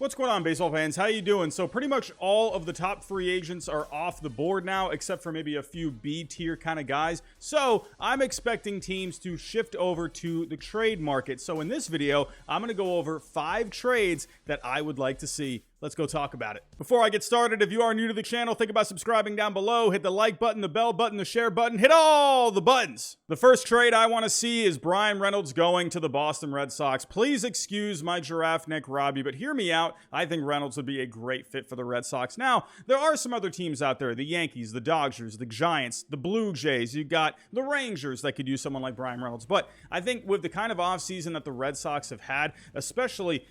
What's going on, baseball fans? How you doing? So pretty much all of the top free agents are off the board now, except for maybe a few B-tier kind of guys. So I'm expecting teams to shift over to the trade market. So in this video, I'm going to go over 5 trades that I would like to see. Let's go talk about it. Before I get started, if you are new to the channel, think about subscribing down below. Hit the like button, the bell button, the share button. Hit all the buttons. The first trade I want to see is Bryan Reynolds going to the Boston Red Sox. Please excuse my giraffe neck Robbie, but hear me out. I think Reynolds would be a great fit for the Red Sox. Now, there are some other teams out there. The Yankees, the Dodgers, the Giants, the Blue Jays. You got the Rangers that could use someone like Bryan Reynolds. But I think with the kind of offseason that the Red Sox have had, especially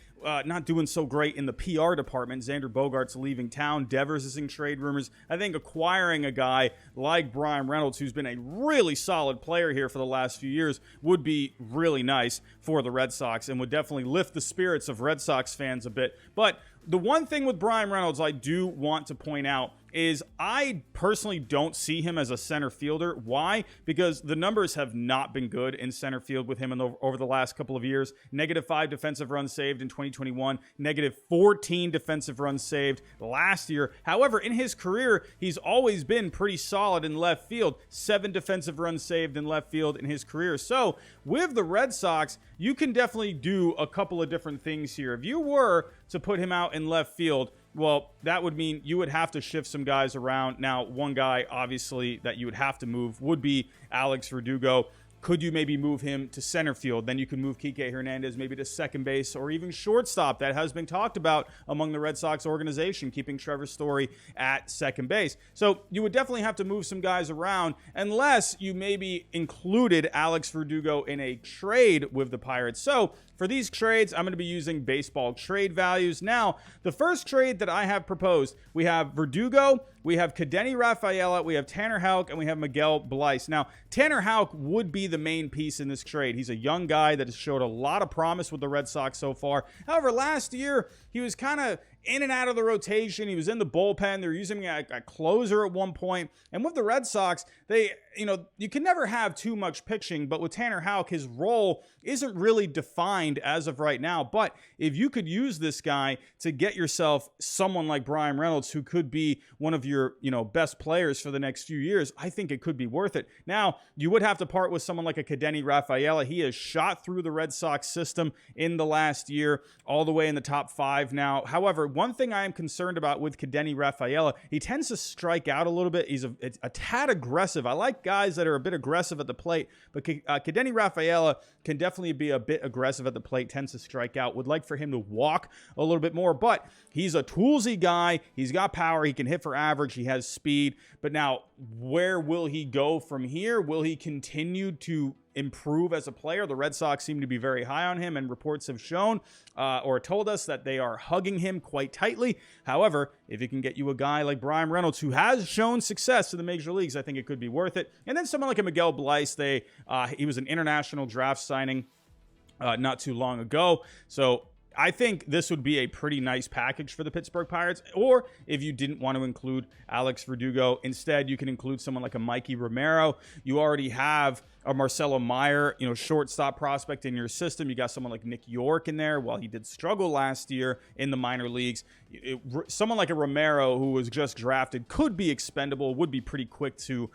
not doing so great in the PR department. Xander Bogaerts leaving town. Devers is in trade rumors. I think acquiring a guy like Bryan Reynolds, who's been a really solid player here for the last few years, would be really nice for the Red Sox and would definitely lift the spirits of Red Sox fans a bit. But the one thing with Bryan Reynolds I do want to point out is I personally don't see him as a center fielder. Why? Because the numbers have not been good in center field with him over the last couple of years. -5 defensive runs saved in 2021, -14 defensive runs saved last year. However, in his career, he's always been pretty solid in left field. 7 defensive runs saved in left field in his career. So with the Red Sox, you can definitely do a couple of different things here. If you were to put him out in left field, well, that would mean you would have to shift some guys around. Now, one guy, obviously, that you would have to move would be Alex Verdugo. Could you maybe move him to center field? Then you could move Kike Hernandez maybe to second base or even shortstop. That has been talked about among the Red Sox organization, keeping Trevor Story at second base. So you would definitely have to move some guys around unless you maybe included Alex Verdugo in a trade with the Pirates. So for these trades, I'm going to be using baseball trade values. Now, the first trade that I have proposed, we have Verdugo, we have Kedeni Rafaela, we have Tanner Houck, and we have Miguel Bleis. Now, Tanner Houck would be the main piece in this trade. He's a young guy that has showed a lot of promise with the Red Sox so far. However, last year, he was kind of in and out of the rotation. He was in the bullpen. They were using him a closer at one point. And with the Red Sox, you can never have too much pitching, but with Tanner Houck, his role isn't really defined as of right now. But if you could use this guy to get yourself someone like Bryan Reynolds, who could be one of your, best players for the next few years, I think it could be worth it. Now, you would have to part with someone like a Kedeni Rafaela. He has shot through the Red Sox system in the last year, all the way in the top 5 now. However, one thing I am concerned about with Kedeni Rafaela, he tends to strike out a little bit. He's a tad aggressive. I like guys that are a bit aggressive at the plate, but Kedeni Rafaela can definitely be a bit aggressive at the plate, tends to strike out. Would like for him to walk a little bit more, but he's a toolsy guy. He's got power. He can hit for average. He has speed. But now, where will he go from here? Will he continue to improve as a player? The Red Sox seem to be very high on him, and reports have shown or told us that they are hugging him quite tightly. However, if it can get you a guy like Bryan Reynolds, who has shown success in the major leagues, I think it could be worth it. And then someone like a Miguel Bleis, he was an international draft signing not too long ago. So I think this would be a pretty nice package for the Pittsburgh Pirates. Or if you didn't want to include Alex Verdugo, instead you can include someone like a Mikey Romero. You already have a Marcelo Meyer, shortstop prospect in your system. You got someone like Nick York in there. While he did struggle last year in the minor leagues, someone like a Romero who was just drafted could be expendable, would be pretty quick to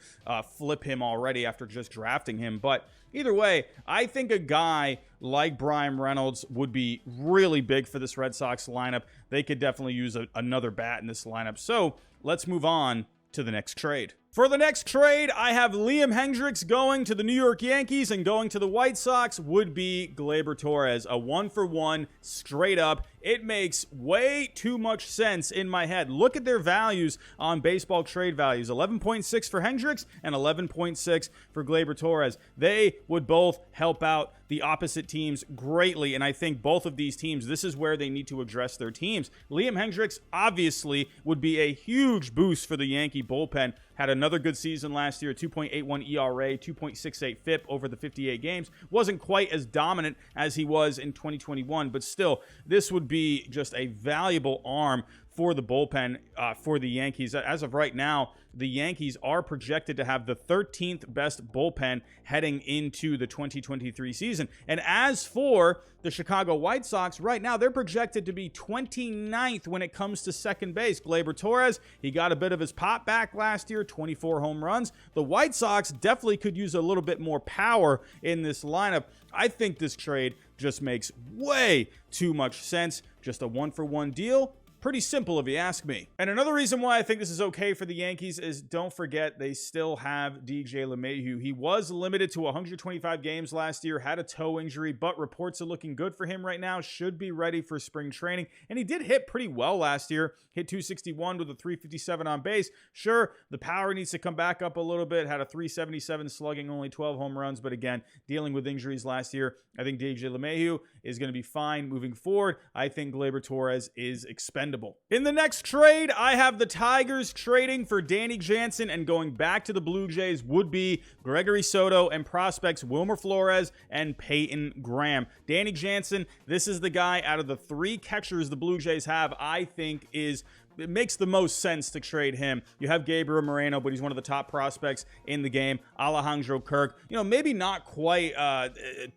flip him already after just drafting him. But either way, I think a guy like Bryan Reynolds would be really big for this Red Sox lineup. They could definitely use another bat in this lineup. So let's move on to the next trade. For the next trade, I have Liam Hendriks going to the New York Yankees, and going to the White Sox would be Gleyber Torres. A 1-for-1 straight up. It makes way too much sense in my head. Look at their values on baseball trade values. 11.6 for Hendriks and 11.6 for Gleyber Torres. They would both help out the opposite teams greatly, and I think both of these teams, this is where they need to address their teams. Liam Hendriks obviously would be a huge boost for the Yankee bullpen. Had another good season last year, 2.81 ERA, 2.68 FIP over the 58 games. Wasn't quite as dominant as he was in 2021, but still, this would be just a valuable arm for the bullpen for the Yankees. As of right now, the Yankees are projected to have the 13th best bullpen heading into the 2023 season. And as for the Chicago White Sox, right now they're projected to be 29th when it comes to second base. Gleyber Torres, he got a bit of his pop back last year, 24 home runs. The White Sox definitely could use a little bit more power in this lineup. I think this trade just makes way too much sense. Just a one-for-one deal. Pretty simple if you ask me. And another reason why I think this is okay for the Yankees is, don't forget, they still have DJ LeMahieu. He was limited to 125 games last year, had a toe injury, but reports are looking good for him right now. Should be ready for spring training. And he did hit pretty well last year. Hit 261 with a 357 on base. Sure, the power needs to come back up a little bit. Had a 377 slugging, only 12 home runs. But again, dealing with injuries last year, I think DJ LeMahieu is going to be fine moving forward. I think Gleyber Torres is expendable. In the next trade, I have the Tigers trading for Danny Jansen, and going back to the Blue Jays would be Gregory Soto and prospects Wilmer Flores and Peyton Graham. Danny Jansen, this is the guy out of the 3 catchers the Blue Jays have, I think it makes the most sense to trade him. You have Gabriel Moreno, but he's one of the top prospects in the game. Alejandro Kirk, maybe not quite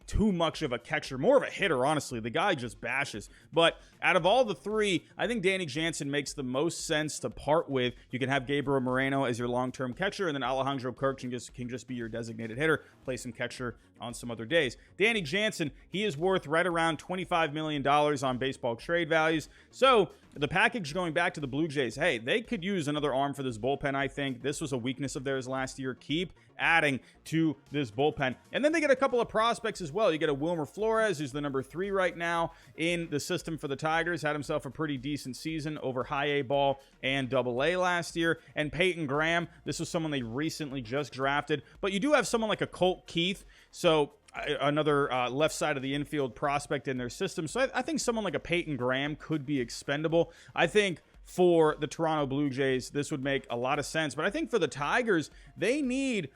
too much of a catcher, more of a hitter, honestly. The guy just bashes. But out of all the 3, I think Danny Jansen makes the most sense to part with. You can have Gabriel Moreno as your long-term catcher, and then Alejandro Kirk can just be your designated hitter, play some catcher on some other days. Danny Jansen, he is worth right around $25 million on baseball trade values. So the package going back to the Blue Jays, hey, they could use another arm for this bullpen, I think. This was a weakness of theirs last year. Keep adding to this bullpen. And then they get a couple of prospects as well. You get a Wilmer Flores, who's the number 3 right now in the system for the Tigers. Had himself a pretty decent season over high A ball and double A last year. And Peyton Graham, this was someone they recently just drafted. But you do have someone like a Colt Keith. So another left side of the infield prospect in their system. So I think someone like a Peyton Graham could be expendable. I think for the Toronto Blue Jays, this would make a lot of sense. But I think for the Tigers, they need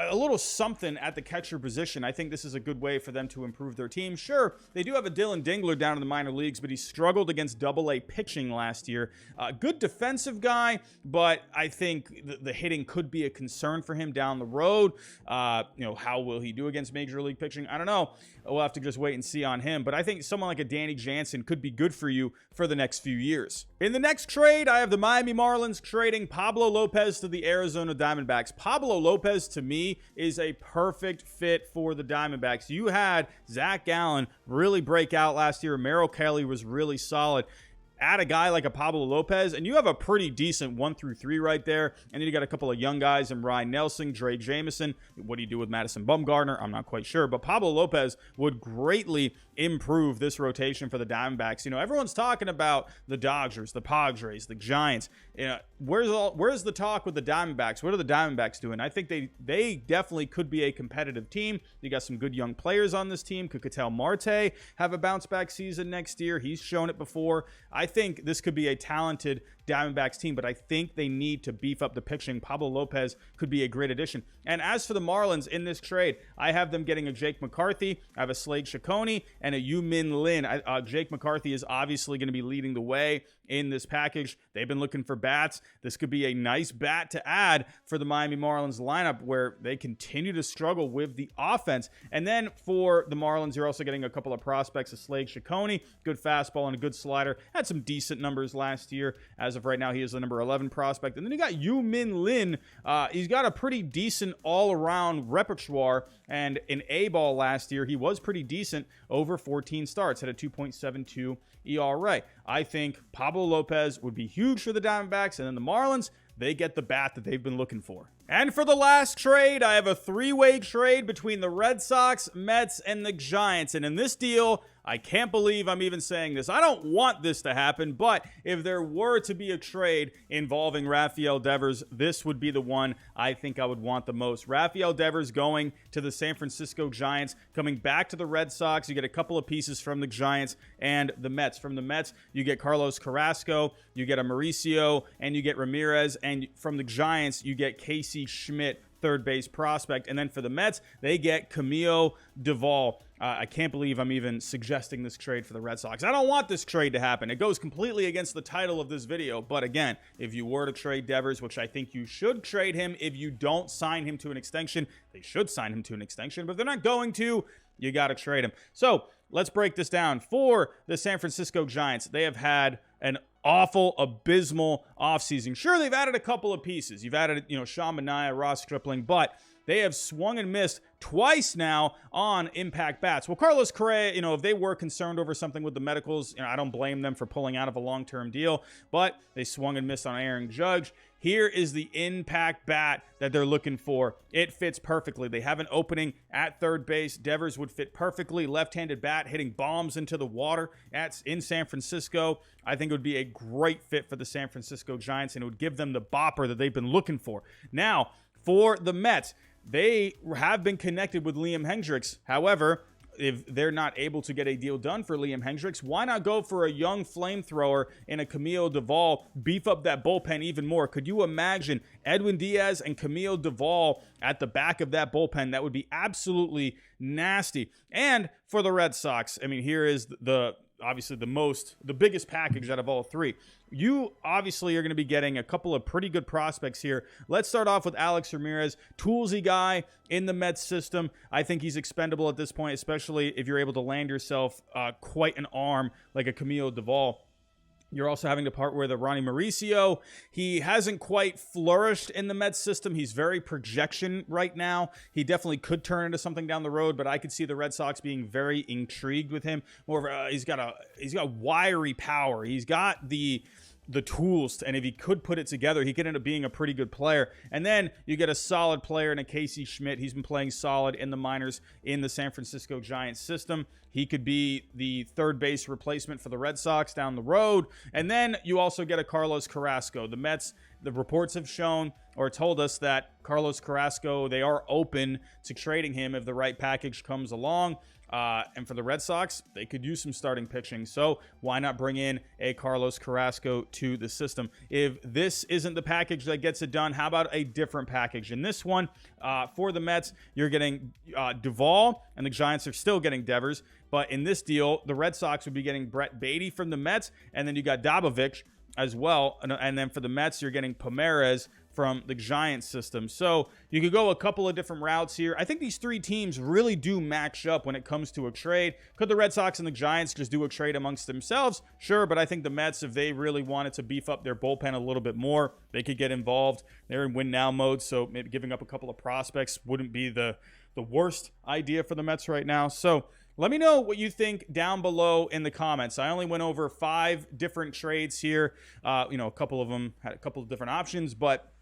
a little something at the catcher position. I think this is a good way for them to improve their team. Sure, they do have a Dylan Dingler down in the minor leagues, but he struggled against double-A pitching last year. Good defensive guy, but I think the hitting could be a concern for him down the road. How will he do against major league pitching? I don't know. We'll have to just wait and see on him. But I think someone like a Danny Jansen could be good for you for the next few years. In the next trade, I have the Miami Marlins trading Pablo Lopez to the Arizona Diamondbacks. Pablo Lopez, to me, is a perfect fit for the Diamondbacks. You had Zach Gallen really break out last year. Merrill Kelly was really solid. Add a guy like a Pablo Lopez, and you have a pretty decent 1 through 3 right there. And then you got a couple of young guys in Ryan Nelson, Dre Jameson. What do you do with Madison Bumgarner? I'm not quite sure. But Pablo Lopez would greatly improve this rotation for the Diamondbacks. Everyone's talking about the Dodgers, the Padres, the Giants. Where's the talk with the Diamondbacks? What are the Diamondbacks doing? I think they definitely could be a competitive team. You got some good young players on this team. Could Ketel Marte have a bounce back season next year? He's shown it before. I think this could be a talented Diamondbacks team, but I think they need to beef up the pitching. Pablo Lopez could be a great addition. And as for the Marlins in this trade, I have them getting a Jake McCarthy, I have a Slade Ciccone, and a Yu-Min Lin. Jake McCarthy is obviously going to be leading the way in this package. They've been looking for bats. This could be a nice bat to add for the Miami Marlins lineup, where they continue to struggle with the offense. And then for the Marlins, you're also getting a couple of prospects, a Slade Ciccone, good fastball and a good slider. Had some decent numbers last year. As of right now, he is the number 11 prospect. And then you got Yu-Min Lin. He's got a pretty decent all-around repertoire. And in A-ball last year, he was pretty decent over 14 starts, had a 2.72 ERA. I think Pablo Lopez would be huge for the Diamondbacks, and then the Marlins, they get the bat that they've been looking for. And for the last trade, I have a 3-way trade between the Red Sox, Mets, and the Giants. And in this deal, I can't believe I'm even saying this. I don't want this to happen, but if there were to be a trade involving Rafael Devers, this would be the one I think I would want the most. Rafael Devers going to the San Francisco Giants, coming back to the Red Sox. You get a couple of pieces from the Giants and the Mets. From the Mets, you get Carlos Carrasco, you get a Mauricio, and you get Ramirez. And from the Giants, you get Casey Schmidt, third base prospect. And then for the Mets, they get Camilo Doval. I can't believe I'm even suggesting this trade for the Red Sox. I don't want this trade to happen. It goes completely against the title of this video. But again, if you were to trade Devers, which I think you should trade him, if you don't sign him to an extension, they should sign him to an extension. But if they're not going to, you got to trade him. So let's break this down. For the San Francisco Giants, they have had an awful, abysmal offseason. Sure, they've added a couple of pieces. You've added, Sean Manaea, Ross Stripling, but they have swung and missed twice now on impact bats. Well, Carlos Correa, if they were concerned over something with the medicals, I don't blame them for pulling out of a long-term deal, but they swung and missed on Aaron Judge. Here is the impact bat that they're looking for. It fits perfectly. They have an opening at third base. Devers would fit perfectly. Left-handed bat hitting bombs into the water in San Francisco. I think it would be a great fit for the San Francisco Giants, and it would give them the bopper that they've been looking for. Now, for the Mets, they have been connected with Liam Hendriks. However, if they're not able to get a deal done for Liam Hendriks, why not go for a young flamethrower in a Camilo Doval, beef up that bullpen even more? Could you imagine Edwin Diaz and Camilo Doval at the back of that bullpen? That would be absolutely nasty. And for the Red Sox, here is obviously the biggest package out of all three. You obviously are going to be getting a couple of pretty good prospects here. Let's start off with Alex Ramirez, toolsy guy in the Mets system. I think he's expendable at this point, especially if you're able to land yourself quite an arm like a Camilo Doval. You're also having to part with a Ronnie Mauricio. He hasn't quite flourished in the Mets system. He's very projection right now. He definitely could turn into something down the road, but I could see the Red Sox being very intrigued with him. He's got wiry power. He's got the tools, and if he could put it together, he could end up being a pretty good player. And then you get a solid player in a Casey Schmidt. He's been playing solid in the minors in the San Francisco Giants system. He could be the third base replacement for the Red Sox down the road. And then you also get a Carlos Carrasco. The Mets, the reports have shown or told us that Carlos Carrasco, they are open to trading him if the right package comes along. And for the Red Sox, they could use some starting pitching. So why not bring in a Carlos Carrasco to the system? If this isn't the package that gets it done, how about a different package? In this one, for the Mets, you're getting Duvall, and the Giants are still getting Devers. But in this deal, the Red Sox would be getting Brett Baty from the Mets, and then you got Dabovich as well. And then for the Mets, you're getting Pomeranz from the Giants system. So you could go a couple of different routes here. I think these three teams really do match up when it comes to a trade. Could the Red Sox and the Giants just do a trade amongst themselves? Sure, but I think the Mets, if they really wanted to beef up their bullpen a little bit more, they could get involved. They're in win now mode, so maybe giving up a couple of prospects wouldn't be the worst idea for the Mets right now. So let me know what you think down below in the comments. I only went over 5 different trades here. A couple of them had a couple of different options, but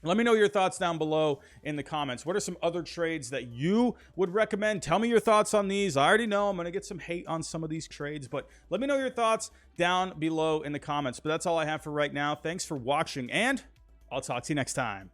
let me know your thoughts down below in the comments. What are some other trades that you would recommend? Tell me your thoughts on these. I already know I'm going to get some hate on some of these trades, but let me know your thoughts down below in the comments. But that's all I have for right now. Thanks for watching, and I'll talk to you next time.